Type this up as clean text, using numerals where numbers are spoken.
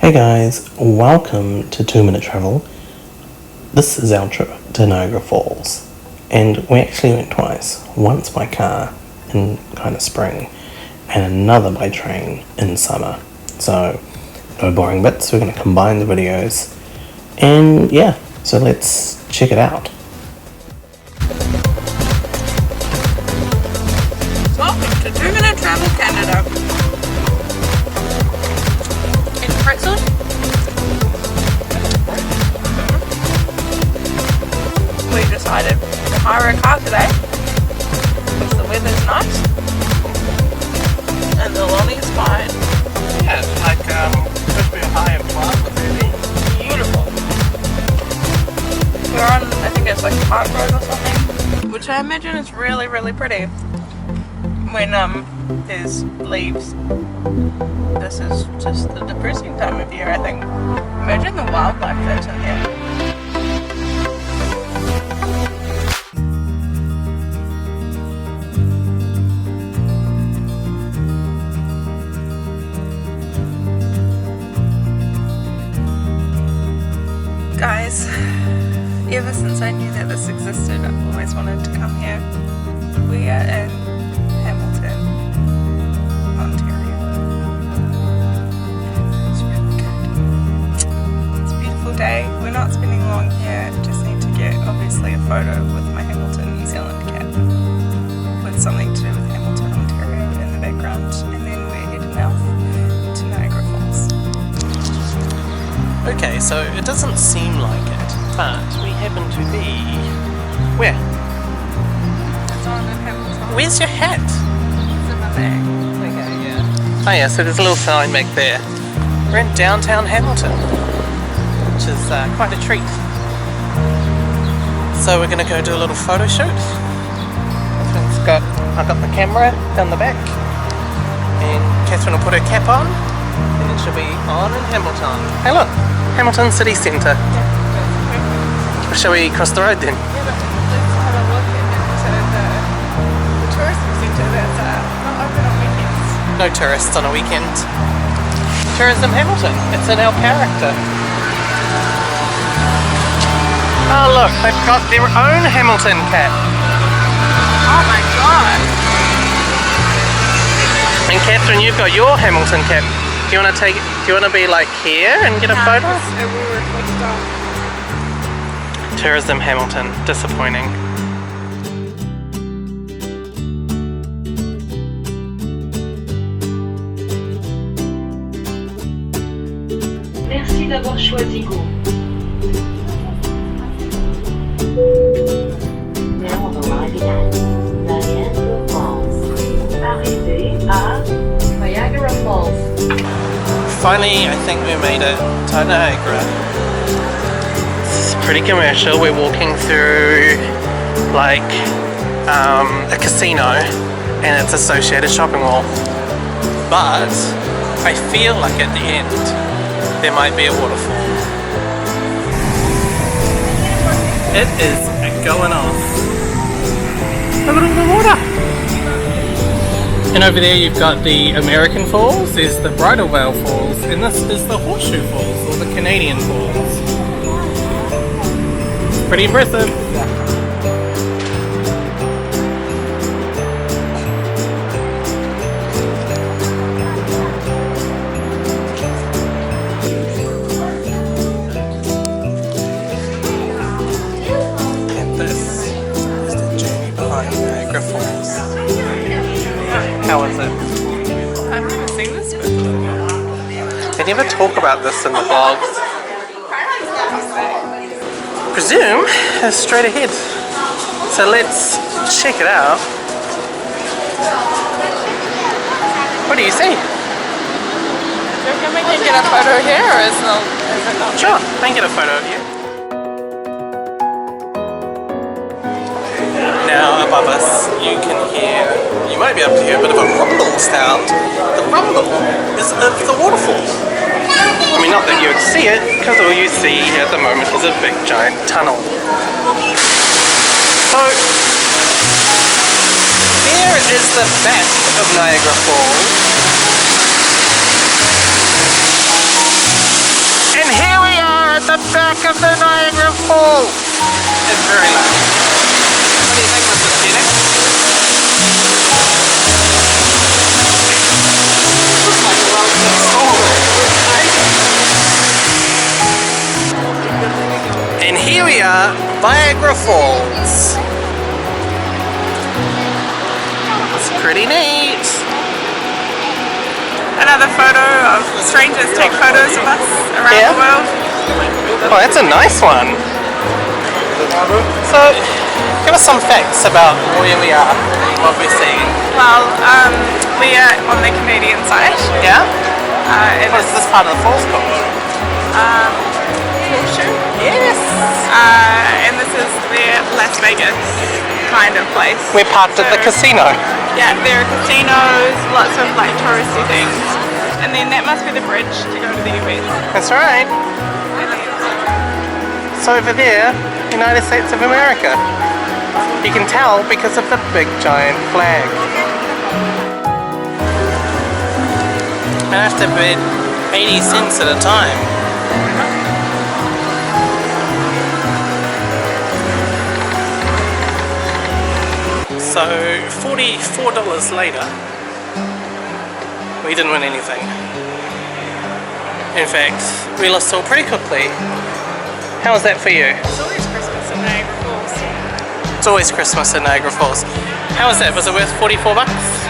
Hey guys, welcome to 2 Minute Travel. This is our trip to Niagara Falls, and we actually went twice. Once by car in kind of spring, and another by train in summer. So, no boring bits, we're going to combine the videos, and yeah, so let's check it out. Welcome to 2 Minute Travel Canada. Pretzel. We decided to hire a car today because the weather's nice and the lolly's fine. Yeah, it's like supposed to be a high in plaza, really. Beautiful. We're on, I think it's like Park Road or something, which I imagine is really, really pretty when there's leaves. This is just the depressing time of year, I think. Imagine the wildlife that's in here. Guys, ever since I knew that this existed, I've always wanted to come here. We are in Hamilton, Ontario. It's really good. It's a beautiful day. We're not spending long here. Just need to get, obviously, a photo with my Hamilton, New Zealand cap with something to do with Hamilton, Ontario in the background. And then we're heading out to Niagara Falls. Okay, so it doesn't seem like it, but we happen to be... Where? It's on in Hamilton. Where's your hat? It's in my bag. Okay, yeah. Oh yeah, so there's a little sign back there. We're in downtown Hamilton, which is quite a treat. So we're gonna go do a little photo shoot. I've got the camera down the back, and Catherine will put her cap on, and then she'll be on in Hamilton. Hey look, Hamilton City Centre. Yeah, Shall we cross the road then? yeah, but let's have a look into the tourism centre that's not open on weekends. No tourists on a weekend. Tourism Hamilton, it's in our character. Oh look, they've got their own Hamilton cap. Oh my god! And Catherine, you've got your Hamilton cap. Do you want to be like here and get a photo? We were switched off. Tourism Hamilton, disappointing. Merci d'avoir choisi Go. Now arriving at Niagara Falls. Arrivée à Niagara Falls. Finally, I think we made it to Niagara. It's pretty commercial. We're walking through like a casino and its associated shopping mall. But I feel like at the end there might be a waterfall. It is going off. Look at all the water! And over there you've got the American Falls, there's the Bridal Veil Falls, and this is the Horseshoe Falls, or the Canadian Falls. Pretty impressive. And this is the journey behind Niagara Falls. How is it? I've never seen this before. They never talk about this in the vlogs. Presume is straight ahead. So let's check it out. What do you see? Do you reckon we can get a photo here, or is it not? Sure, I can get a photo of you. Now above us you can hear, you might be able to hear a bit of a rumble sound. The rumble is of the waterfall. I mean, not that you would see it, because all you see at the moment is a big giant tunnel. So, there is the back of Niagara Falls. Niagara Falls. It's pretty neat. Another photo of strangers take photos of us around the world. Oh, that's a nice one. So, give us some facts about where we are, what we're seeing. Well, we are on the Canadian side. Yeah? And What is this part of the falls called? Horseshoe. Yes! And this is the Las Vegas kind of place. We're parked at the casino. Yeah, there are casinos, lots of like touristy things. And then that must be the bridge to go to the US. That's right. And then, So over there, United States of America. You can tell because of the big giant flag. I have to bid 80 cents at a time. So $44 later, we didn't win anything. In fact, we lost all pretty quickly. How was that for you? it's always Christmas in Niagara Falls. It's always Christmas in Niagara Falls. How was that? Was it worth 44 bucks?